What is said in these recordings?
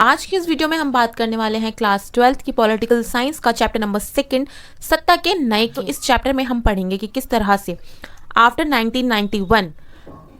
आज की इस वीडियो में हम बात करने वाले हैं क्लास 12th की पॉलिटिकल साइंस का चैप्टर नंबर 2 सत्ता के नए। तो इस चैप्टर में हम पढ़ेंगे कि किस तरह से आफ्टर 1991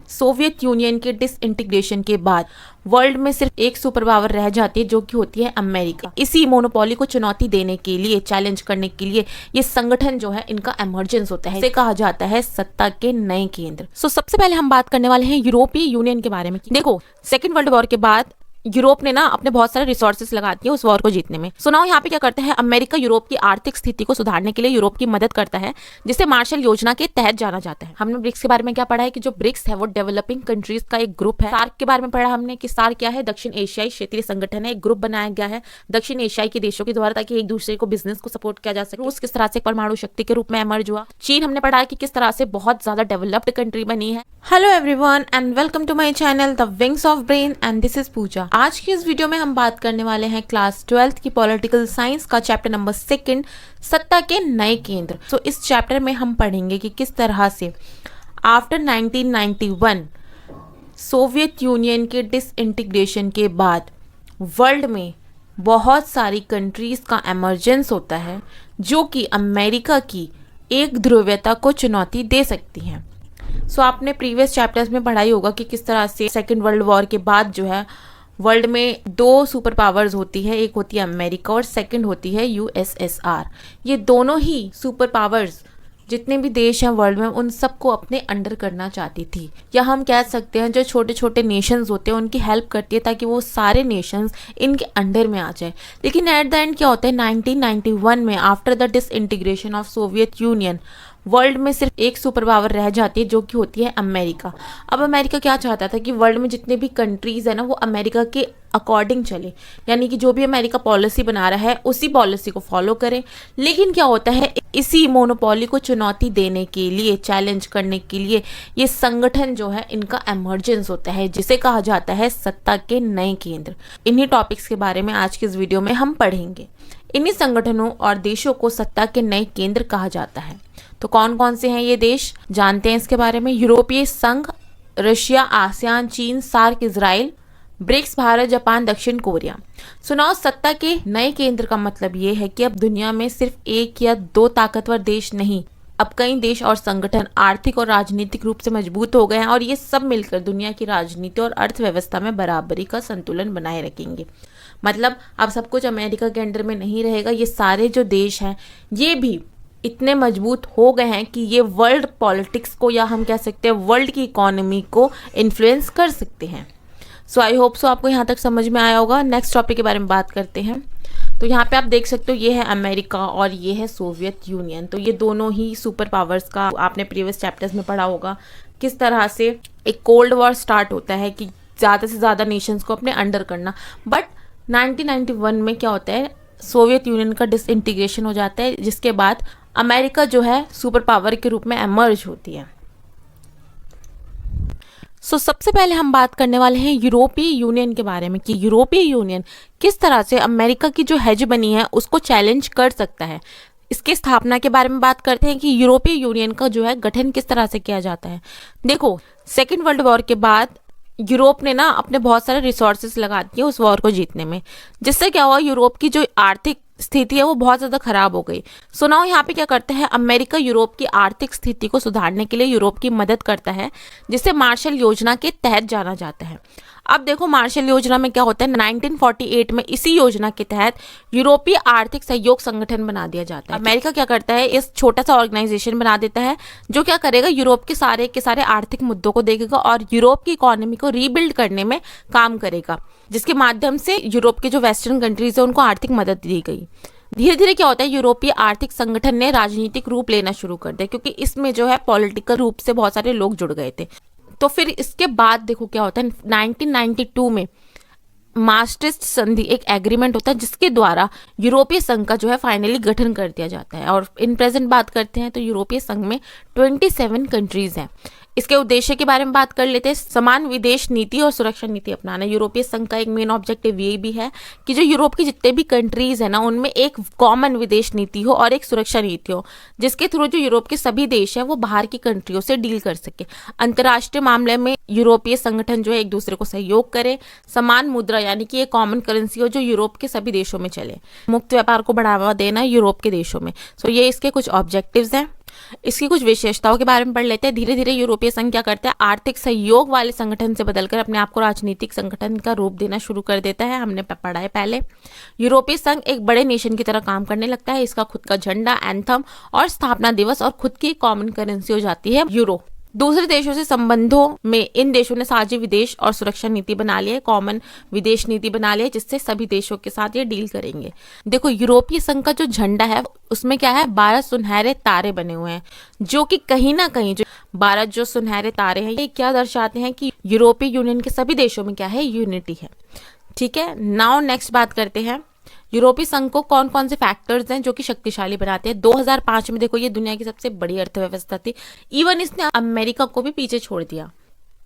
सोवियत यूनियन के डिसइंटीग्रेशन के बाद वर्ल्ड में सिर्फ एक सुपर पावर रह जाती है जो कि होती है अमेरिका। इसी मोनोपोली को चुनौती देने के लिए, चैलेंज करने के लिए ये संगठन जो है इनका एमर्जेंस होता है। इसे कहा जाता है सत्ता के नए केंद्र। सबसे पहले हम बात करने वाले हैं यूरोपीय यूनियन के बारे में। देखो, सेकेंड वर्ल्ड वॉर के बाद यूरोप ने अपने बहुत सारे रिसोर्सेस लगा दिए उस वॉर को जीतने में। सुनाओ यहाँ पे क्या करता है, अमेरिका यूरोप की आर्थिक स्थिति को सुधारने के लिए यूरोप की मदद करता है, जिसे मार्शल योजना के तहत जाना जाता है। हमने ब्रिक्स के बारे में क्या पढ़ा है कि जो ब्रिक्स है वो डेवलपिंग कंट्रीज का एक ग्रुप है। सार्क के बारे में पढ़ा हमने कि सार्क क्या है, दक्षिण एशियाई क्षेत्रीय संगठन है। एक ग्रुप बनाया गया है दक्षिण एशियाई के देशों के द्वारा ताकि एक दूसरे को बिजनेस को सपोर्ट किया जा सके। रूस किस तरह से परमाणु शक्ति के रूप में एमर्ज हुआ। चीन हमने पढ़ा कि किस तरह से बहुत ज्यादा डेवलप्ड कंट्री बनी है। Hello everyone and welcome to my channel the wings of brain and this is Pooja. आज की इस वीडियो में हम बात करने वाले हैं क्लास 12th की पॉलिटिकल साइंस का चैप्टर नंबर 2 सत्ता के नए केंद्र। इस चैप्टर में हम पढ़ेंगे कि किस तरह से आफ्टर 1991 सोवियत यूनियन के डिसइंटीग्रेशन के बाद वर्ल्ड में बहुत सारी कंट्रीज का एमर्जेंस होता है जो कि अमेरिका की एक ध्रुवीयता को चुनौती दे सकती हैं। आपने प्रीवियस चैप्टर्स में पढ़ाई होगा कि किस तरह से सेकेंड वर्ल्ड वॉर के बाद जो है वर्ल्ड में दो सुपर पावर्स होती है, एक होती है अमेरिका और सेकंड होती है यूएसएसआर। ये दोनों ही सुपर पावर्स जितने भी देश हैं वर्ल्ड में उन सबको अपने अंडर करना चाहती थी, या हम कह सकते हैं जो छोटे छोटे नेशंस होते हैं उनकी हेल्प करती है ताकि वो सारे नेशंस इनके अंडर में आ जाए। लेकिन एट द एंड क्या होता है, 1991 में after the disintegration of Soviet union world में सिर्फ एक सुपर पावर रह जाती है जो कि होती है अमेरिका। अब अमेरिका क्या चाहता था कि वर्ल्ड में जितने भी कंट्रीज है ना वो अमेरिका के अकॉर्डिंग चले, यानी कि जो भी अमेरिका पॉलिसी बना रहा है उसी पॉलिसी को फॉलो करें। लेकिन क्या होता है, इसी मोनोपोली को चुनौती देने के लिए, चैलेंज करने के लिए ये संगठन जो है इनका एमर्जेंस होता है, जिसे कहा जाता है सत्ता के नए केंद्र। इन्हीं टॉपिक्स के बारे में आज की इस वीडियो में हम पढ़ेंगे। इन्हीं संगठनों और देशों को सत्ता के नए केंद्र कहा जाता है। तो कौन कौन से हैं ये देश, जानते हैं इसके बारे में। यूरोपीय संघ, रशिया, आसियान, चीन, SAARC, Israel, BRICS, Bharat, Japan, दक्षिण कोरिया। सुनाओ, सत्ता के नए केंद्र का मतलब ये है कि अब दुनिया में सिर्फ एक या दो ताकतवर देश नहीं, अब कई देश और संगठन आर्थिक और राजनीतिक रूप से मजबूत हो गए हैं और ये सब मिलकर दुनिया की राजनीति और अर्थव्यवस्था में बराबरी का संतुलन बनाए रखेंगे। मतलब अब सब कुछ अमेरिका के अंडर में नहीं रहेगा। ये सारे जो देश हैं ये भी इतने मजबूत हो गए हैं कि ये वर्ल्ड पॉलिटिक्स को, या हम कह सकते हैं वर्ल्ड की इकोनॉमी को इन्फ्लुएंस कर सकते हैं। आई होप सो आपको यहाँ तक समझ में आया होगा। नेक्स्ट टॉपिक के बारे में बात करते हैं। तो यहाँ पे आप देख सकते हो ये है अमेरिका और ये है सोवियत यूनियन। तो ये दोनों ही सुपर पावर्स का आपने प्रीवियस चैप्टर्स में पढ़ा होगा किस तरह से एक कोल्ड वॉर स्टार्ट होता है कि ज़्यादा से ज़्यादा नेशंस को अपने अंडर करना। बट 1991 में क्या होता है, सोवियत यूनियन का डिसइंटीग्रेशन हो जाता है, जिसके बाद अमेरिका जो है सुपर पावर के रूप में एमर्ज होती है। सबसे पहले हम बात करने वाले हैं यूरोपीय यूनियन के बारे में कि यूरोपीय यूनियन किस तरह से अमेरिका की जो हेज बनी है उसको चैलेंज कर सकता है। इसकी स्थापना के बारे में बात करते हैं कि यूरोपीय यूनियन का जो है गठन किस तरह से किया जाता है। देखो, सेकेंड वर्ल्ड वॉर के बाद यूरोप ने अपने बहुत सारे रिसोर्सेस लगा दिए उस वॉर को जीतने में, जिससे क्या हुआ, यूरोप की जो आर्थिक स्थिति है वो बहुत ज़्यादा खराब हो गई। सुनाओ यहाँ पे क्या करता है, अमेरिका यूरोप की आर्थिक स्थिति को सुधारने के लिए यूरोप की मदद करता है, जिसे मार्शल योजना के तहत जाना जाता है। अब देखो, मार्शल योजना में क्या होता है, 1948 में इसी योजना के तहत यूरोपीय आर्थिक सहयोग संगठन बना दिया जाता है। अमेरिका क्या करता है, इस छोटा सा ऑर्गेनाइजेशन बना देता है जो क्या करेगा, यूरोप के सारे आर्थिक मुद्दों को देखेगा और यूरोप की इकोनॉमी को रीबिल्ड करने में काम करेगा, जिसके माध्यम से यूरोप के जो वेस्टर्न कंट्रीज है उनको आर्थिक मदद दी गई। धीरे धीरे क्या होता है, यूरोपीय आर्थिक संगठन ने राजनीतिक रूप लेना शुरू कर दिया, क्योंकि इसमें जो है पॉलिटिकल रूप से बहुत सारे लोग जुड़ गए थे। तो फिर इसके बाद देखो क्या होता है, 1992 में मास्ट्रिक्ट संधि एक एग्रीमेंट होता है जिसके द्वारा यूरोपीय संघ का जो है फाइनली गठन कर दिया जाता है। और इन प्रेजेंट बात करते हैं तो यूरोपीय संघ में 27 कंट्रीज हैं। इसके उद्देश्य के बारे में बात कर लेते हैं। समान विदेश नीति और सुरक्षा नीति अपनाना। यूरोपीय संघ का एक मेन ऑब्जेक्टिव ये भी है कि जो यूरोप की जितने भी कंट्रीज है ना, उनमें एक कॉमन विदेश नीति हो और एक सुरक्षा नीति हो, जिसके थ्रू जो यूरोप के सभी देश हैं वो बाहर की कंट्रियों से डील कर सके। अंतर्राष्ट्रीय मामले में यूरोपीय संगठन जो है एक दूसरे को सहयोग करे। समान मुद्रा यानी कि एक कॉमन करेंसी हो जो यूरोप के सभी देशों में चले। मुक्त व्यापार को बढ़ावा देना यूरोप के देशों में। सो ये इसके कुछ ऑब्जेक्टिव्स हैं। इसकी कुछ विशेषताओं के बारे में पढ़ लेते हैं। धीरे धीरे यूरोपीय संघ क्या करता है, आर्थिक सहयोग वाले संगठन से बदलकर अपने आप को राजनीतिक संगठन का रूप देना शुरू कर देता है। हमने पढ़ा है पहले। यूरोपीय संघ एक बड़े नेशन की तरह काम करने लगता है। इसका खुद का झंडा, एंथम और स्थापना दिवस और खुद की कॉमन करेंसी हो जाती है यूरो। दूसरे देशों से संबंधों में इन देशों ने साझी विदेश और सुरक्षा नीति बना ली है, कॉमन विदेश नीति बना ली है, जिससे सभी देशों के साथ ये डील करेंगे। देखो, यूरोपीय संघ का जो झंडा है उसमें क्या है, 12 सुनहरे तारे बने हुए हैं, जो कि कहीं ना कहीं जो 12 जो सुनहरे तारे हैं ये क्या दर्शाते हैं कि यूरोपीय यूनियन के सभी देशों में क्या है, यूनिटी है। ठीक है, नाउ नेक्स्ट बात करते हैं यूरोपीय संघ को कौन कौन से फैक्टर्स हैं जो कि शक्तिशाली बनाते हैं। 2005 में देखो ये दुनिया की सबसे बड़ी अर्थव्यवस्था थी। इवन इसने अमेरिका को भी पीछे छोड़ दिया।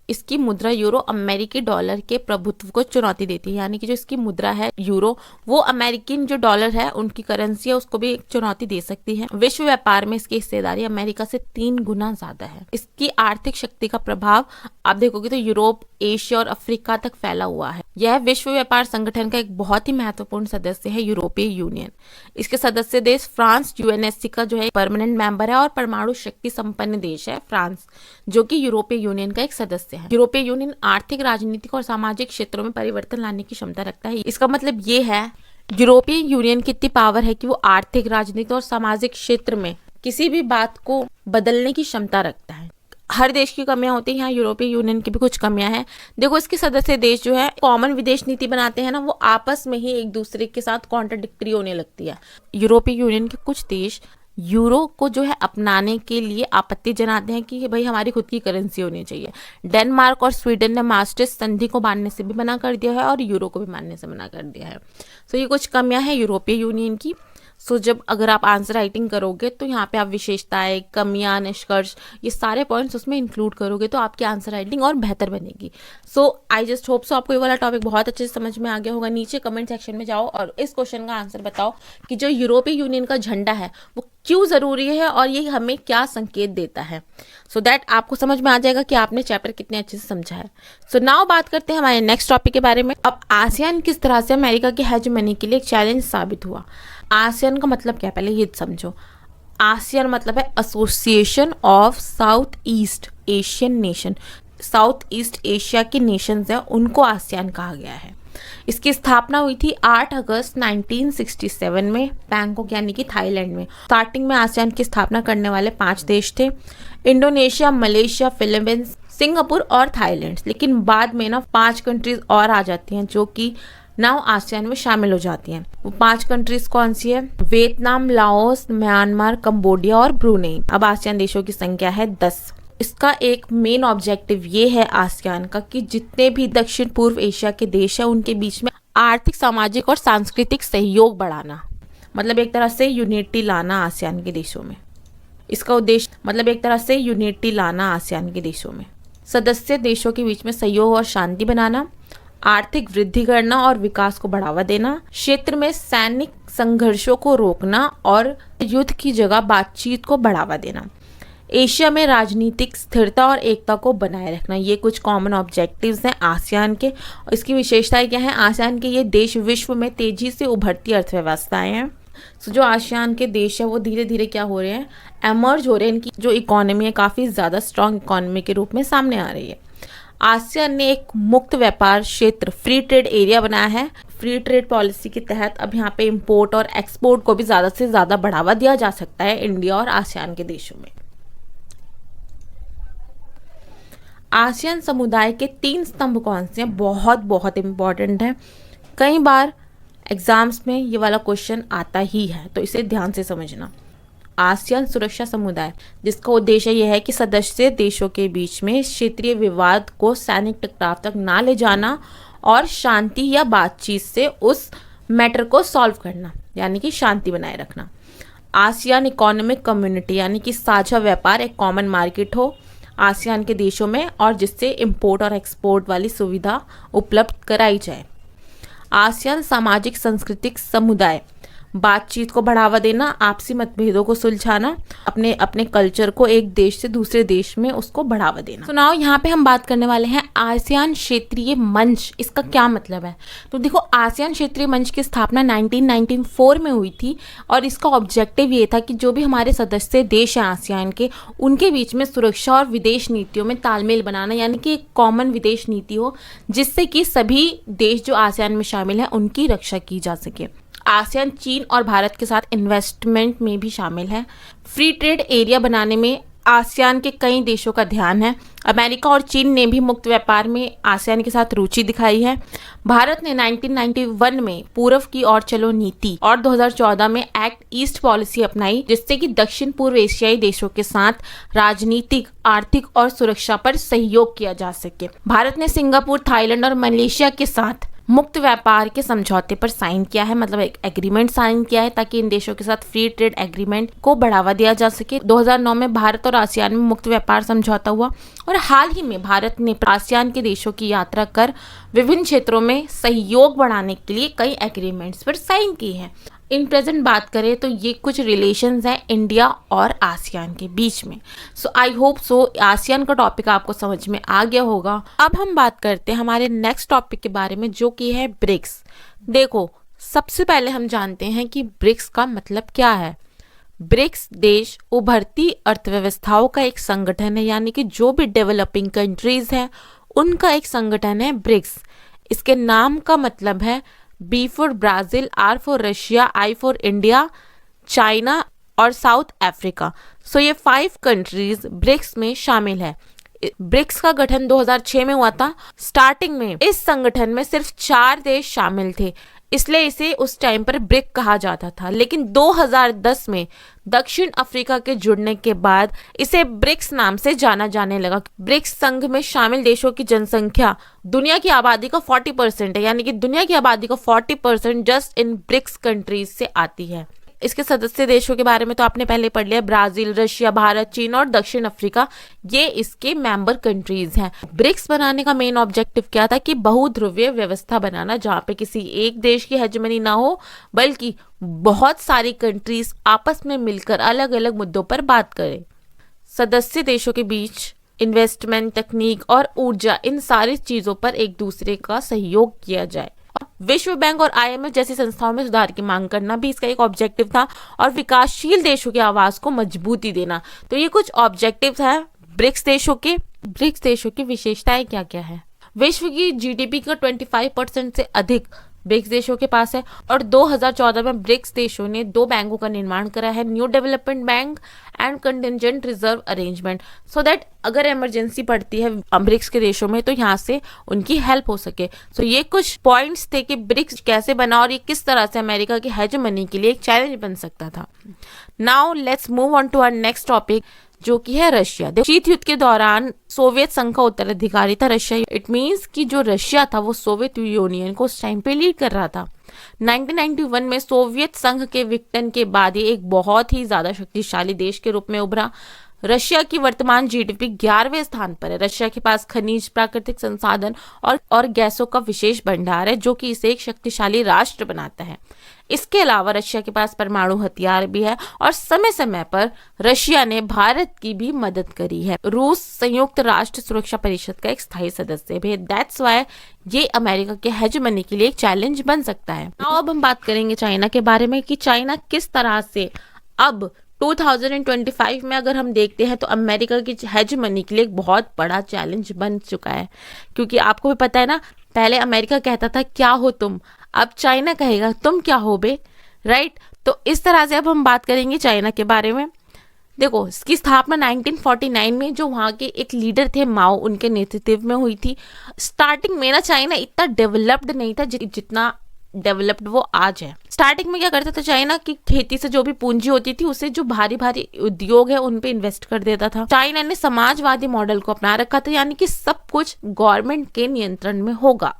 इसकी मुद्रा यूरो अमेरिकी डॉलर के प्रभुत्व को चुनौती देती है, यानी कि जो इसकी मुद्रा है यूरो, वो अमेरिकन जो डॉलर है उनकी करेंसी है उसको भी एक चुनौती दे सकती है। विश्व व्यापार में इसकी हिस्सेदारी अमेरिका से 3 गुना ज्यादा है। इसकी आर्थिक शक्ति का प्रभाव आप देखोगे तो यूरोप, एशिया और अफ्रीका तक फैला हुआ है। यह विश्व व्यापार संगठन का एक बहुत ही महत्वपूर्ण सदस्य है यूरोपीय यूनियन। इसके सदस्य देश फ्रांस यूएनएससी का जो है परमानेंट मेंबर है और परमाणु शक्ति संपन्न देश है फ्रांस, जो कि यूरोपीय यूनियन का एक सदस्य है। यूरोपीय यूनियन आर्थिक, राजनीतिक और सामाजिक क्षेत्रों में परिवर्तन लाने की क्षमता रखता है। इसका मतलब ये है यूरोपीय यूनियन की इतनी पावर है कि वो आर्थिक, राजनीतिक और सामाजिक क्षेत्र में किसी भी बात को बदलने की क्षमता रखता है। हर देश की कमियां होती हैं, यहाँ यूरोपीय यूनियन की भी कुछ कमियां हैं। देखो, इसके सदस्य देश जो है कॉमन विदेश नीति बनाते हैं ना, वो आपस में ही एक दूसरे के साथ कॉन्ट्राडिक्टरी होने लगती है। यूरोपीय यूनियन के कुछ देश यूरो को जो है अपनाने के लिए आपत्ति जनाते हैं कि भाई हमारी खुद की करेंसी होनी चाहिए। डेनमार्क और स्वीडन ने मास्ट्रिक्ट संधि को मानने से भी मना कर दिया है और यूरो को भी मानने से मना कर दिया है। सो ये कुछ कमियां हैं यूरोपीय यूनियन की। सो जब अगर आप आंसर राइटिंग करोगे तो यहाँ पे आप विशेषताएं, कमियां, निष्कर्ष, ये सारे पॉइंट्स उसमें इंक्लूड करोगे तो आपकी आंसर राइटिंग और बेहतर बनेगी। सो आई जस्ट होप सो आपको ये वाला टॉपिक बहुत अच्छे से समझ में आ गया होगा। नीचे कमेंट सेक्शन में जाओ और इस क्वेश्चन का आंसर बताओ कि जो यूरोपीय यूनियन का झंडा है वो क्यों ज़रूरी है और ये हमें क्या संकेत देता है। सो दैट आपको समझ में आ जाएगा कि आपने चैप्टर कितने अच्छे से समझा है। सो नाउ बात करते हैं हमारे नेक्स्ट टॉपिक के बारे में। अब आसियान किस तरह से अमेरिका की हेजेमनी के लिए एक चैलेंज साबित हुआ। आसियान का मतलब क्या है, पहले ये समझो। आसियान मतलब है association of south east Asian nation. South east Asia के नेशंस हैं उनको आसियान कहा गया है। इसकी स्थापना हुई थी 8 अगस्त 1967 में बैंकॉक यानी कि थाईलैंड में। स्टार्टिंग में आसियान की स्थापना करने वाले 5 देश थे, इंडोनेशिया, मलेशिया, फिलीपींस, सिंगापुर और थाईलैंड। लेकिन बाद में ना 5 कंट्रीज और आ जाती हैं जो कि नाउ आसियान में शामिल हो जाती हैं। वो 5 कंट्रीज कौन सी है? वियतनाम, लाओस, म्यांमार, कंबोडिया और ब्रुनेई। अब आसियान देशों की संख्या है 10। इसका एक मेन ऑब्जेक्टिव ये है आसियान का कि जितने भी दक्षिण पूर्व एशिया के देश हैं उनके बीच में आर्थिक, सामाजिक और सांस्कृतिक सहयोग बढ़ाना, मतलब एक तरह से यूनिटी लाना आसियान के देशों में। इसका उद्देश्य मतलब एक तरह से यूनिटी लाना आसियान के देशों में, सदस्य देशों के बीच में सहयोग और शांति बनाना, आर्थिक वृद्धि करना और विकास को बढ़ावा देना, क्षेत्र में सैनिक संघर्षों को रोकना और युद्ध की जगह बातचीत को बढ़ावा देना, एशिया में राजनीतिक स्थिरता और एकता को बनाए रखना। ये कुछ कॉमन ऑब्जेक्टिव्स हैं आसियान के। इसकी विशेषताएं क्या हैं? आसियान के ये देश विश्व में तेजी से उभरती अर्थव्यवस्थाएं हैं। सो जो आसियान के देश है वो धीरे धीरे क्या हो रहे हैं, एमर्ज हो रहे हैं। इनकी जो इकोनॉमी है काफ़ी ज़्यादा स्ट्रॉन्ग इकोनॉमी के रूप में सामने आ रही है। आसियान ने एक मुक्त व्यापार क्षेत्र, फ्री ट्रेड एरिया बनाया है। फ्री ट्रेड पॉलिसी के तहत अब यहाँ पे इंपोर्ट और एक्सपोर्ट को भी ज़्यादा से ज़्यादा बढ़ावा दिया जा सकता है इंडिया और आसियान के देशों में। आसियान समुदाय के 3 स्तंभ कौन से हैं? बहुत बहुत इम्पॉर्टेंट है। कई बार एग्जाम्स में ये वाला क्वेश्चन आता ही है, तो इसे ध्यान से समझना। आसियान सुरक्षा समुदाय, जिसका उद्देश्य यह है कि सदस्य देशों के बीच में क्षेत्रीय विवाद को सैनिक टकराव तक ना ले जाना और शांति या बातचीत से उस मैटर को सॉल्व करना, यानी कि शांति बनाए रखना। आसियान इकोनॉमिक कम्युनिटी, यानी कि साझा व्यापार, एक कॉमन मार्केट हो। आसियान के देशों में और जिससे इंपोर्ट और एक्सपोर्ट वाली सुविधा उपलब्ध कराई जाए। आसियान सामाजिक सांस्कृतिक समुदाय, बातचीत को बढ़ावा देना, आपसी मतभेदों को सुलझाना, अपने अपने कल्चर को एक देश से दूसरे देश में उसको बढ़ावा देना। सुनाओ, यहाँ पे हम बात करने वाले हैं आसियान क्षेत्रीय मंच। इसका क्या मतलब है? तो देखो, आसियान क्षेत्रीय मंच की स्थापना 1994 में हुई थी और इसका ऑब्जेक्टिव ये था कि जो भी हमारे सदस्य देश हैं आसियान के, उनके बीच में सुरक्षा और विदेश नीतियों में तालमेल बनाना, यानी कि एक कॉमन विदेश नीति हो जिससे कि सभी देश जो आसियान में शामिल हैं उनकी रक्षा की जा सके। आसियान चीन और भारत के साथ इन्वेस्टमेंट में भी शामिल है। फ्री ट्रेड एरिया बनाने में आसियान के कई देशों का ध्यान है। अमेरिका और चीन ने भी मुक्त व्यापार में आसियान के साथ रुचि दिखाई है। भारत ने 1991 में पूर्व की ओर चलो नीति और 2014 में एक्ट ईस्ट पॉलिसी अपनाई, जिससे कि दक्षिण पूर्व एशियाई देशों के साथ राजनीतिक, आर्थिक और सुरक्षा पर सहयोग किया जा सके। भारत ने सिंगापुर, थाईलैंड और मलेशिया के साथ मुक्त व्यापार के समझौते पर साइन किया है, मतलब एक एग्रीमेंट साइन किया है ताकि इन देशों के साथ फ्री ट्रेड एग्रीमेंट को बढ़ावा दिया जा सके। 2009 में भारत और आसियान में मुक्त व्यापार समझौता हुआ और हाल ही में भारत ने आसियान के देशों की यात्रा कर विभिन्न क्षेत्रों में सहयोग बढ़ाने के लिए कई एग्रीमेंट्स पर साइन की है। इन प्रेजेंट बात करें तो ये कुछ रिलेशंस हैं इंडिया और आसियान के बीच में। सो आई होप सो आसियान का टॉपिक आपको समझ में आ गया होगा। अब हम बात करते हैं हमारे नेक्स्ट टॉपिक के बारे में, जो कि है ब्रिक्स। देखो, सबसे पहले हम जानते हैं कि ब्रिक्स का मतलब क्या है। ब्रिक्स देश उभरती अर्थव्यवस्थाओं का एक संगठन है, यानी कि जो भी डेवलपिंग कंट्रीज हैं उनका एक संगठन है ब्रिक्स। इसके नाम का मतलब है B for Brazil, R for Russia, I for India, China और साउथ अफ्रीका। सो ये 5 कंट्रीज ब्रिक्स में शामिल है। ब्रिक्स का गठन 2006 में हुआ था। स्टार्टिंग में इस संगठन में सिर्फ 4 देश शामिल थे, इसलिए इसे उस टाइम पर ब्रिक कहा जाता था। लेकिन 2010 में दक्षिण अफ्रीका के जुड़ने के बाद इसे ब्रिक्स नाम से जाना जाने लगा। ब्रिक्स संघ में शामिल देशों की जनसंख्या दुनिया की आबादी का 40% है, यानी कि दुनिया की आबादी का 40% जस्ट इन ब्रिक्स कंट्रीज से आती है। इसके सदस्य देशों के बारे में तो आपने पहले पढ़ लिया, ब्राजील, रशिया, भारत, चीन और दक्षिण अफ्रीका, ये इसके मेंबर कंट्रीज हैं। ब्रिक्स बनाने का मेन ऑब्जेक्टिव क्या था कि बहुध्रुवीय व्यवस्था बनाना, जहाँ पे किसी एक देश की हेजेमनी ना हो बल्कि बहुत सारी कंट्रीज आपस में मिलकर अलग अलग मुद्दों पर बात करें। सदस्य देशों के बीच इन्वेस्टमेंट, तकनीक और ऊर्जा, इन सारी चीजों पर एक दूसरे का सहयोग किया जाए। विश्व बैंक और IMF जैसी संस्थाओं में सुधार की मांग करना भी इसका एक ऑब्जेक्टिव था और विकासशील देशों की आवाज को मजबूती देना। तो ये कुछ ऑब्जेक्टिव्स हैं ब्रिक्स देशों के। ब्रिक्स देशों की विशेषताएं क्या क्या है? विश्व की GDP का 25% से अधिक ब्रिक्स देशों के पास है और 2014 में ब्रिक्स देशों ने 2 बैंकों का निर्माण करा है, new development bank and contingent reserve arrangement, so that अगर इमरजेंसी पड़ती है ब्रिक्स के देशों में तो यहाँ से उनकी हेल्प हो सके। सो ये कुछ पॉइंट्स थे कि ब्रिक्स कैसे बना और ये किस तरह से अमेरिका की हेजेमनी के लिए एक चैलेंज बन सकता था। Now let's move on to our next topic, जो कि है रशिया। शीत युद्ध के दौरान सोवियत संघ का उत्तराधिकारी था रशिया। इट मींस कि जो रशिया था वो सोवियत यूनियन को उस टाइम पे लीड कर रहा था। 1991 में सोवियत संघ के विघटन के बाद ये एक बहुत ही ज्यादा शक्तिशाली देश के रूप में उभरा। रशिया की वर्तमान GDP 11वें स्थान पर है। रशिया के पास खनिज, प्राकृतिक संसाधन और गैसों का विशेष भंडार है, जो कि इसे एक शक्तिशाली राष्ट्र बनाता है। इसके अलावा रशिया के पास परमाणु हथियार भी है और समय समय पर रशिया ने भारत की भी मदद करी है। रूस संयुक्त राष्ट्र सुरक्षा परिषद का एक स्थायी सदस्य भी है। दैट्स व्हाई ये अमेरिका के हेजेमनी के लिए एक चैलेंज बन सकता है। अब हम बात करेंगे चाइना के बारे में कि चाइना किस तरह से अब 2025 में अगर हम देखते हैं तो अमेरिका की हेजेमनी के लिए एक बहुत बड़ा चैलेंज बन चुका है। क्योंकि आपको भी पता है ना, पहले अमेरिका कहता था क्या हो तुम, अब चाइना कहेगा तुम क्या हो बे, राइट। तो इस तरह से अब हम बात करेंगे चाइना के बारे में। देखो, इसकी स्थापना 1949 में जो वहाँ के एक लीडर थे माओ, उनके नेतृत्व में हुई थी। स्टार्टिंग में ना चाइना इतना डेवलप्ड नहीं था जितना डेवलप्ड वो आज है। स्टार्टिंग में क्या करता था चाइना की खेती से जो भी पूंजी होती थी उसे जो भारी भारी उद्योग है उन पे इन्वेस्ट कर देता था। चाइना ने समाजवादी मॉडल को अपना रखा था, यानी कि सब कुछ गवर्नमेंट के नियंत्रण में होगा।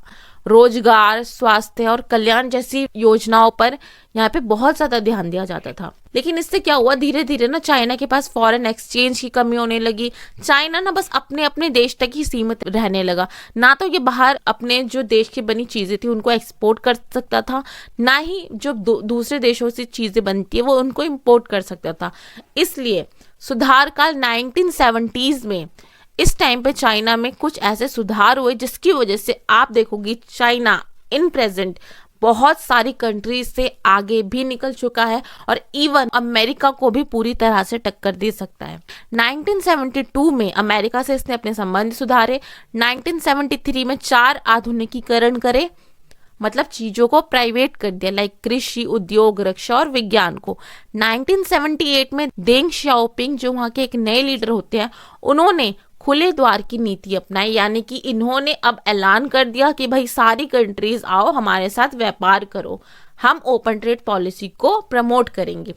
रोजगार, स्वास्थ्य और कल्याण जैसी योजनाओं पर यहाँ पे बहुत ज्यादा ध्यान दिया जाता था। लेकिन इससे क्या हुआ, धीरे धीरे ना चाइना के पास फॉरेन एक्सचेंज की कमी होने लगी। चाइना ना बस अपने अपने देश तक ही सीमित रहने लगा, ना तो ये बाहर अपने जो देश की बनी चीजें थी उनको एक्सपोर्ट कर सकता था, ना ही जो दूसरे देशों से चीजें बनती है वो उनको इम्पोर्ट कर सकता था। इसलिए सुधार काल 1970s में इस टाइम पे चाइना में कुछ ऐसे सुधार हुए जिसकी वजह से आप देखोगी चाइना इन प्रेजेंट बहुत सारी कंट्रीज से आगे भी निकल चुका है और इवन अमेरिका को भी पूरी तरह से टक्कर दे सकता है। 1972 में अमेरिका से इसने अपने संबंध सुधारे। 1973 में 4 आधुनिकीकरण करे, मतलब चीजों को प्राइवेट कर दिया, लाइक कृषि, उद्योग, रक्षा और विज्ञान को। 1978 में देंग शाओपिंग जो वहां के एक नए लीडर होते हैं, उन्होंने खुले द्वार की नीति अपनाई, यानी कि इन्होंने अब ऐलान कर दिया कि भाई सारी कंट्रीज आओ हमारे साथ व्यापार करो, हम ओपन ट्रेड पॉलिसी को प्रमोट करेंगे।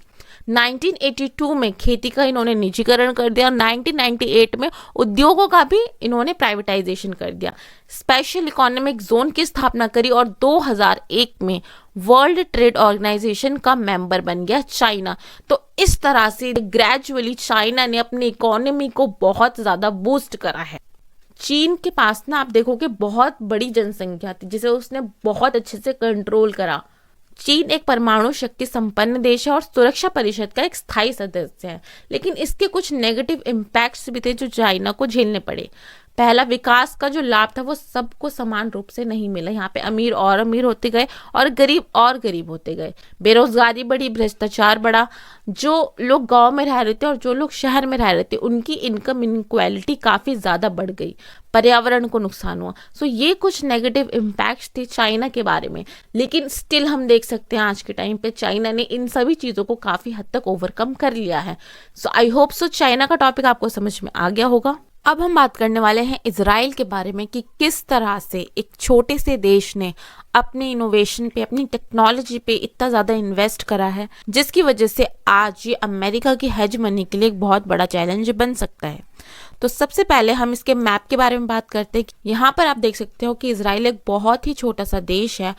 1982 में खेती का इन्होंने निजीकरण कर दिया और 1998 में उद्योगों का भी इन्होंने प्राइवेटाइजेशन कर दिया। स्पेशल इकोनॉमिक जोन की स्थापना करी और 2001 में वर्ल्ड ट्रेड ऑर्गेनाइजेशन का मेंबर बन गया चाइना। तो इस तरह से ग्रेजुअली चाइना ने अपनी इकोनॉमी को बहुत ज्यादा बूस्ट करा है। चीन के पास ना आप देखोगे बहुत बड़ी जनसंख्या थी जिसे उसने बहुत अच्छे से कंट्रोल करा। चीन एक परमाणु शक्ति संपन्न देश है और सुरक्षा परिषद का एक स्थायी सदस्य है, लेकिन इसके कुछ नेगेटिव इम्पैक्ट्स भी थे जो चाइना को झेलने पड़े। पहला, विकास का जो लाभ था वो सबको समान रूप से नहीं मिला। यहाँ पे अमीर और अमीर होते गए और गरीब होते गए। बेरोजगारी बढ़ी, भ्रष्टाचार बढ़ा। जो लोग गांव में रह रहे थे और जो लोग शहर में रह रहे थे उनकी इनकम इनक्वालिटी काफी ज्यादा बढ़ गई। पर्यावरण को नुकसान हुआ। सो ये कुछ नेगेटिव इम्पैक्ट्स थे चाइना के बारे में, लेकिन स्टिल हम देख सकते हैं आज के टाइम पे चाइना ने इन सभी चीजों को काफी हद तक ओवरकम कर लिया है। सो आई होप सो चाइना का टॉपिक आपको समझ में आ गया होगा। अब हम बात करने वाले हैं इजराइल के बारे में कि किस तरह से एक छोटे से देश ने अपने इनोवेशन पे, अपनी टेक्नोलॉजी पे इतना ज्यादा इन्वेस्ट करा है जिसकी वजह से आज ये अमेरिका की हेजमनी के लिए एक बहुत बड़ा चैलेंज बन सकता है। तो सबसे पहले हम इसके मैप के बारे में बात करते हैं। यहाँ पर आप देख सकते हो कि इजराइल एक बहुत ही छोटा सा देश है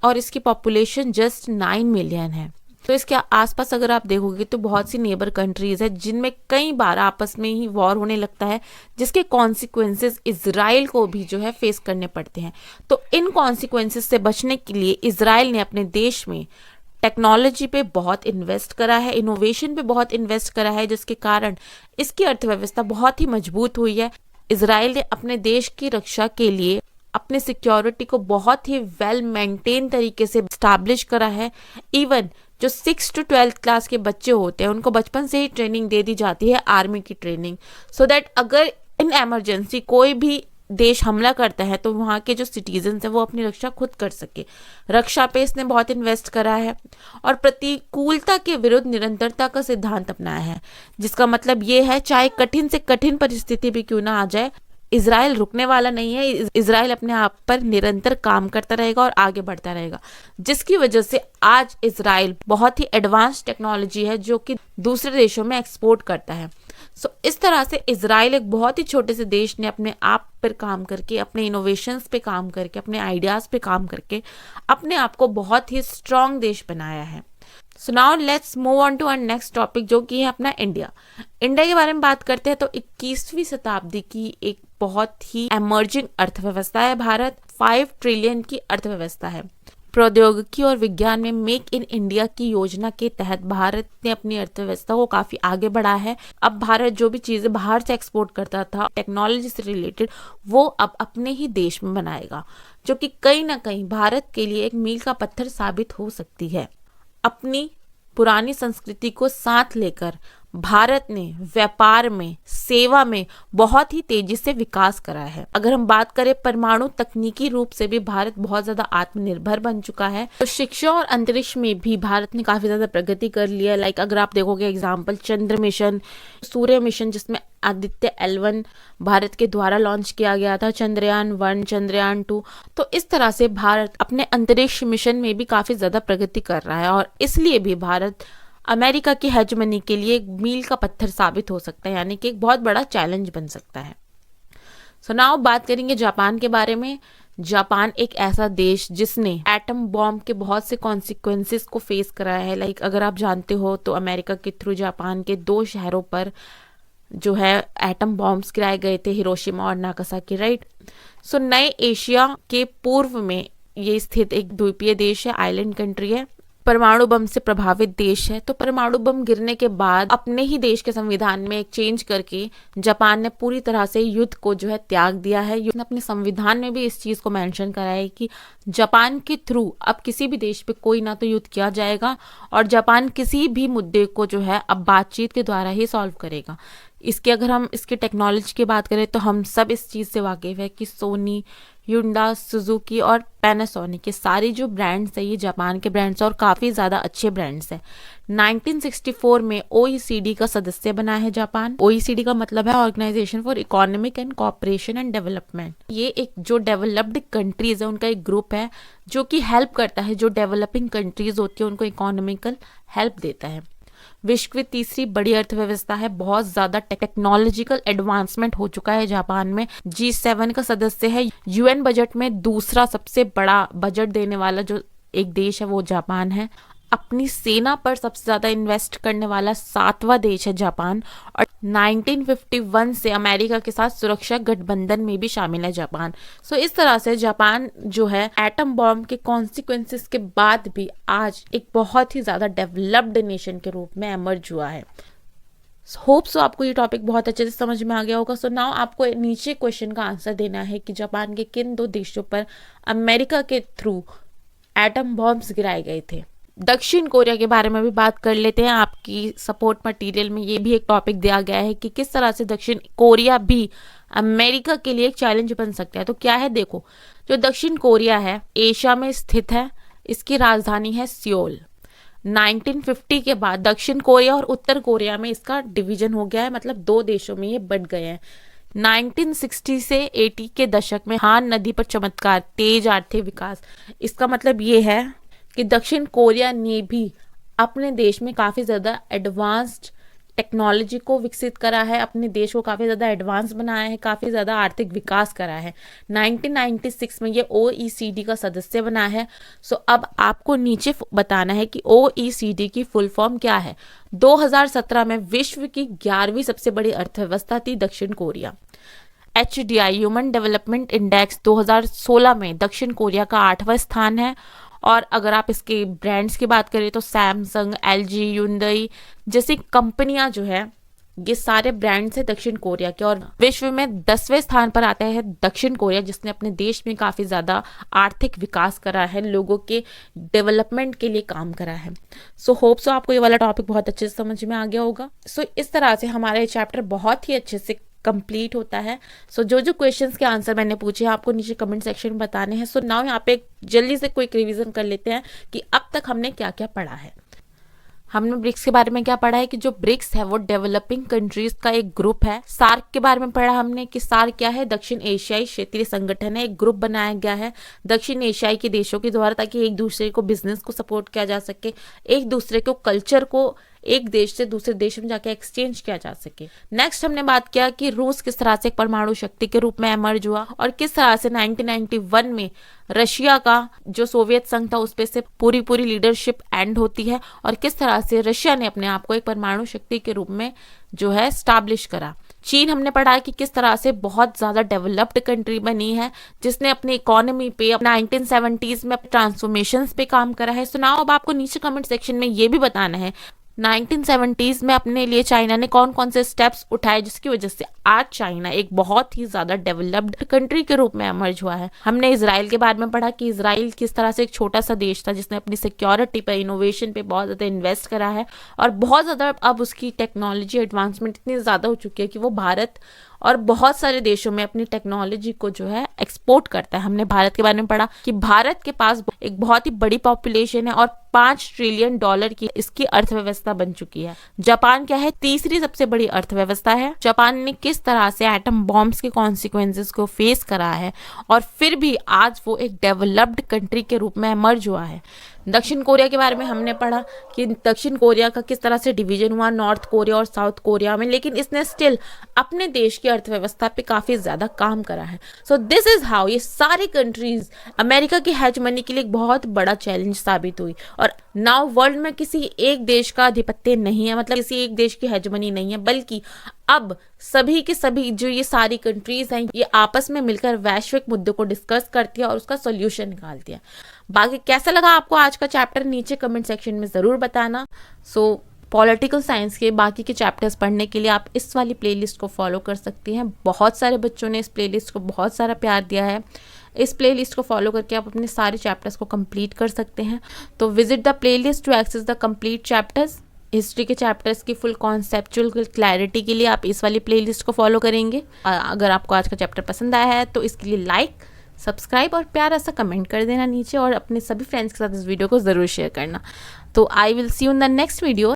और इसकी पॉपुलेशन जस्ट 9 मिलियन है। तो इसके आसपास अगर आप देखोगे तो बहुत सी नेबर कंट्रीज है जिनमें कई बार आपस में ही वॉर होने लगता है, जिसके कॉन्सिक्वेंसेस इजराइल को भी जो है फेस करने पड़ते हैं। तो इन कॉन्सिक्वेंसेस से बचने के लिए इजराइल ने अपने देश में टेक्नोलॉजी पे बहुत इन्वेस्ट करा है, इनोवेशन पे बहुत इन्वेस्ट करा है, जिसके कारण इसकी अर्थव्यवस्था बहुत ही मजबूत हुई है। इजराइल ने अपने देश की रक्षा के लिए अपने सिक्योरिटी को बहुत ही वेल मेंटेन तरीके से स्टैब्लिश करा है। इवन जो 6 to 12 क्लास के बच्चे होते हैं उनको बचपन से ही ट्रेनिंग दे दी जाती है, आर्मी की ट्रेनिंग, सो दैट अगर इन इमरजेंसी कोई भी देश हमला करता है तो वहाँ के जो सिटीजन है वो अपनी रक्षा खुद कर सके। रक्षा पे इसने बहुत इन्वेस्ट करा है और प्रतिकूलता के विरुद्ध निरंतरता का सिद्धांत अपनाया है, जिसका मतलब ये है चाहे कठिन से कठिन परिस्थिति भी क्यों ना आ जाए, इजराइल रुकने वाला नहीं है। इजराइल अपने आप पर निरंतर काम करता रहेगा और आगे बढ़ता रहेगा, जिसकी वजह से आज इजराइल बहुत ही एडवांस टेक्नोलॉजी है जो कि दूसरे देशों में एक्सपोर्ट करता है। सो इस तरह से इजराइल एक बहुत ही छोटे से देश ने अपने आप पर काम करके, अपने इनोवेशंस पे काम करके, अपने आइडियाज पे काम करके अपने आप को बहुत ही स्ट्रॉन्ग देश बनाया है। So now let's move on to our next topic जो कि है अपना इंडिया। इंडिया के बारे में बात करते हैं तो 21वीं शताब्दी की एक बहुत ही एमर्जिंग अर्थव्यवस्था है भारत। 5 ट्रिलियन की अर्थव्यवस्था है। प्रौद्योगिकी और विज्ञान में मेक इन इंडिया की योजना के तहत भारत ने अपनी अर्थव्यवस्था को काफी आगे बढ़ा है। अब भारत जो भी चीजें बाहर से एक्सपोर्ट करता था टेक्नोलॉजी से रिलेटेड, वो अब अपने ही देश में बनाएगा, जो कि कहीं ना कहीं भारत के लिए एक मील का पत्थर साबित हो सकती है। अपनी पुरानी संस्कृति को साथ लेकर भारत ने व्यापार में, सेवा में बहुत ही तेजी से विकास करा है। अगर हम बात करें परमाणु तकनीकी रूप से भी भारत बहुत ज्यादा आत्मनिर्भर बन चुका है। तो शिक्षा और अंतरिक्ष में भी भारत ने काफी ज्यादा प्रगति कर ली है। लाइक अगर आप देखोगे एग्जाम्पल चंद्र मिशन, सूर्य मिशन जिसमें आदित्य L1 भारत के द्वारा लॉन्च किया गया था, चंद्रयान 1, चंद्रयान 2। तो इस तरह से भारत अपने अंतरिक्ष मिशन में भी काफी ज्यादा प्रगति कर रहा है और इसलिए भी भारत अमेरिका की हेजमनी के लिए एक मील का पत्थर साबित हो सकता है, यानी कि एक बहुत बड़ा चैलेंज बन सकता है। सो नाउ बात करेंगे जापान के बारे में। जापान एक ऐसा देश जिसने एटम बॉम्ब के बहुत से कॉन्सिक्वेंसेस को फेस करा है। लाइक अगर आप जानते हो तो अमेरिका के थ्रू जापान के 2 शहरों पर जो है एटम बॉम्ब्स गिराए गए थे, हिरोशिमा और नागासाकी, राइट। सो नए एशिया के पूर्व में ये स्थित एक द्वीपीय देश है, आइलैंड कंट्री है, परमाणु बम से प्रभावित देश है। तो परमाणु बम गिरने के बाद अपने ही देश के संविधान में एक चेंज करके जापान ने पूरी तरह से युद्ध को जो है त्याग दिया है। उसने अपने संविधान में भी इस चीज को मेंशन करा है कि जापान के थ्रू अब किसी भी देश पे कोई ना तो युद्ध किया जाएगा और जापान किसी भी मुद्दे को जो है अब बातचीत के द्वारा ही सॉल्व करेगा। इसके अगर हम इसकी टेक्नोलॉजी की बात करें तो हम सब इस चीज़ से वाकिफ है कि सोनी, ह्युंडा, सुजुकी और पैनासोनिक, ये सारी जो ब्रांड्स है ये जापान के ब्रांड्स हैं और काफ़ी ज़्यादा अच्छे ब्रांड्स हैं। 1964 में OECD का सदस्य बना है जापान। OECD का मतलब है organisation for economic and cooperation and development. ये एक जो डेवलप्ड कंट्रीज है उनका एक ग्रुप है जो कि हेल्प करता है, जो डेवलपिंग कंट्रीज होती है उनको इकोनॉमिकल हेल्प देता है। विश्व की तीसरी बड़ी अर्थव्यवस्था है, बहुत ज्यादा टेक्नोलॉजिकल एडवांसमेंट हो चुका है जापान में। G7 का सदस्य है, UN बजट में दूसरा सबसे बड़ा बजट देने वाला जो एक देश है वो जापान है। अपनी सेना पर सबसे ज्यादा इन्वेस्ट करने वाला 7वां देश है जापान और 1951 से अमेरिका के साथ सुरक्षा गठबंधन में भी शामिल है जापान। सो इस तरह से जापान जो है एटम बॉम्ब के कॉन्सिक्वेंसेस के बाद भी आज एक बहुत ही ज्यादा डेवलप्ड नेशन के रूप में एमर्ज हुआ है। होप सो आपको ये टॉपिक बहुत अच्छे से समझ में आ गया होगा। सो नाउ आपको नीचे क्वेश्चन का आंसर देना है कि जापान के किन 2 देशों पर अमेरिका के थ्रू एटम बॉम्ब्स गिराए गए थे। दक्षिण कोरिया के बारे में भी बात कर लेते हैं। आपकी सपोर्ट मटेरियल में ये भी एक टॉपिक दिया गया है कि किस तरह से दक्षिण कोरिया भी अमेरिका के लिए एक चैलेंज बन सकता है। तो क्या है, देखो, जो दक्षिण कोरिया है एशिया में स्थित है, इसकी राजधानी है सियोल। 1950 के बाद दक्षिण कोरिया और उत्तर कोरिया में इसका डिवीजन हो गया है, मतलब 2 देशों में ये बट गए हैं। 1960 से 80 के दशक में हान नदी पर चमत्कार, तेज आर्थिक विकास। इसका मतलब ये है कि दक्षिण कोरिया ने भी अपने देश में काफ़ी ज़्यादा एडवांस्ड टेक्नोलॉजी को विकसित करा है, अपने देश को काफ़ी ज़्यादा एडवांस बनाया है, काफ़ी ज़्यादा आर्थिक विकास करा है। 1996 में ये OECD का सदस्य बना है। सो अब आपको नीचे बताना है कि OECD की फुल फॉर्म क्या है। 2017 में विश्व की 11वीं सबसे बड़ी अर्थव्यवस्था थी दक्षिण Korea. HDI human development index 2016 में दक्षिण कोरिया का 8वां स्थान है। और अगर आप इसके ब्रांड्स की बात करें तो सैमसंग, LG, Hyundai जैसी कंपनियां जो है ये सारे ब्रांड्स है दक्षिण कोरिया के। और विश्व में 10वें स्थान पर आता है दक्षिण कोरिया, जिसने अपने देश में काफ़ी ज़्यादा आर्थिक विकास करा है, लोगों के डेवलपमेंट के लिए काम करा है। सो होप सो आपको ये वाला टॉपिक बहुत अच्छे से समझ में आ गया होगा। सो इस तरह से हमारा ये चैप्टर बहुत ही अच्छे से कंप्लीट होता है। सो जो जो क्वेश्चंस के आंसर मैंने पूछे आपको नीचे कमेंट सेक्शन में बताने हैं। सो नाउ यहाँ पे जल्दी से क्विक रिवीजन कर लेते हैं कि अब तक हमने क्या क्या पढ़ा है। हमने ब्रिक्स के बारे में क्या पढ़ा है कि जो ब्रिक्स है वो डेवलपिंग कंट्रीज का एक ग्रुप है। सार्क के बारे में पढ़ा हमने कि सार्क क्या है, दक्षिण एशियाई क्षेत्रीय संगठन है, एक ग्रुप बनाया गया है दक्षिण एशियाई के देशों के द्वारा ताकि एक दूसरे को बिजनेस को सपोर्ट किया जा सके, एक दूसरे को कल्चर को एक देश से दूसरे देश में जाके एक्सचेंज किया जा सके। नेक्स्ट हमने बात किया कि रूस किस तरह से एक परमाणु शक्ति के रूप में एमर्ज हुआ और किस तरह से 1991 में रशिया का जो सोवियत संघ था उस पे से पूरी लीडरशिप एंड होती है और किस तरह से रशिया ने अपने आप को एक परमाणु शक्ति के रूप में जो है स्टैब्लिश करा। चीन हमने पढ़ा कि किस तरह से बहुत ज्यादा डेवलप्ड कंट्री बनी है जिसने अपनी इकोनॉमी पे 1970s में ट्रांसफॉर्मेशंस पे काम करा है। सुनाओ अब आपको नीचे कमेंट सेक्शन में ये भी बताना है 1970s में अपने लिए चाइना ने कौन कौन से स्टेप्स उठाए जिसकी वजह से आज चाइना एक बहुत ही ज्यादा डेवलप्ड कंट्री के रूप में एमर्ज हुआ है। हमने इजराइल के बारे में पढ़ा कि इजराइल किस तरह से एक छोटा सा देश था जिसने अपनी सिक्योरिटी पे, इनोवेशन पे बहुत ज्यादा इन्वेस्ट करा है और बहुत ज्यादा अब उसकी टेक्नोलॉजी एडवांसमेंट इतनी ज्यादा हो चुकी है कि वो भारत और बहुत सारे देशों में अपनी टेक्नोलॉजी को जो है एक्सपोर्ट करता है। हमने भारत के बारे में पढ़ा कि भारत के पास एक बहुत ही बड़ी पॉपुलेशन है और $5 ट्रिलियन की इसकी अर्थव्यवस्था बन चुकी है। जापान क्या है, तीसरी सबसे बड़ी अर्थव्यवस्था है। जापान ने किस तरह से एटम बॉम्ब्स के कॉन्सिक्वेंसेस को फेस करा है और फिर भी आज वो एक डेवलप्ड कंट्री के रूप में एमर्ज हुआ है। दक्षिण कोरिया के बारे में हमने पढ़ा कि दक्षिण कोरिया का किस तरह से डिवीजन हुआ नॉर्थ कोरिया और साउथ कोरिया में, लेकिन इसने स्टिल अपने देश की अर्थव्यवस्था पे काफ़ी ज़्यादा काम करा है। सो दिस इज़ हाउ ये सारी कंट्रीज अमेरिका की हेजमनी के लिए एक बहुत बड़ा चैलेंज साबित हुई। और नाउ वर्ल्ड में किसी एक देश का आधिपत्य नहीं है, मतलब किसी एक देश की हेजमनी नहीं है, बल्कि अब सभी के सभी जो ये सारी कंट्रीज हैं ये आपस में मिलकर वैश्विक मुद्दों को डिस्कस करती है और उसका सॉल्यूशन निकालती है। बाकी कैसा लगा आपको आज का चैप्टर नीचे कमेंट सेक्शन में ज़रूर बताना। सो पॉलिटिकल साइंस के बाकी के चैप्टर्स पढ़ने के लिए आप इस वाली प्लेलिस्ट को फॉलो कर सकती हैं। बहुत सारे बच्चों ने इस प्लेलिस्ट को बहुत सारा प्यार दिया है। इस प्लेलिस्ट को फॉलो करके आप अपने सारे चैप्टर्स को कंप्लीट कर सकते हैं। तो visit the playlist to access the complete chapters. History के चैप्टर्स की फुल कॉन्सेप्चुअल क्लैरिटी के लिए आप इस वाली प्लेलिस्ट को फॉलो करेंगे। अगर आपको आज का चैप्टर पसंद आया है तो इसके लिए लाइक, सब्सक्राइब और प्यारा सा कमेंट कर देना नीचे, और अपने सभी फ्रेंड्स के साथ इस वीडियो को ज़रूर शेयर करना। तो I will see you in the next video.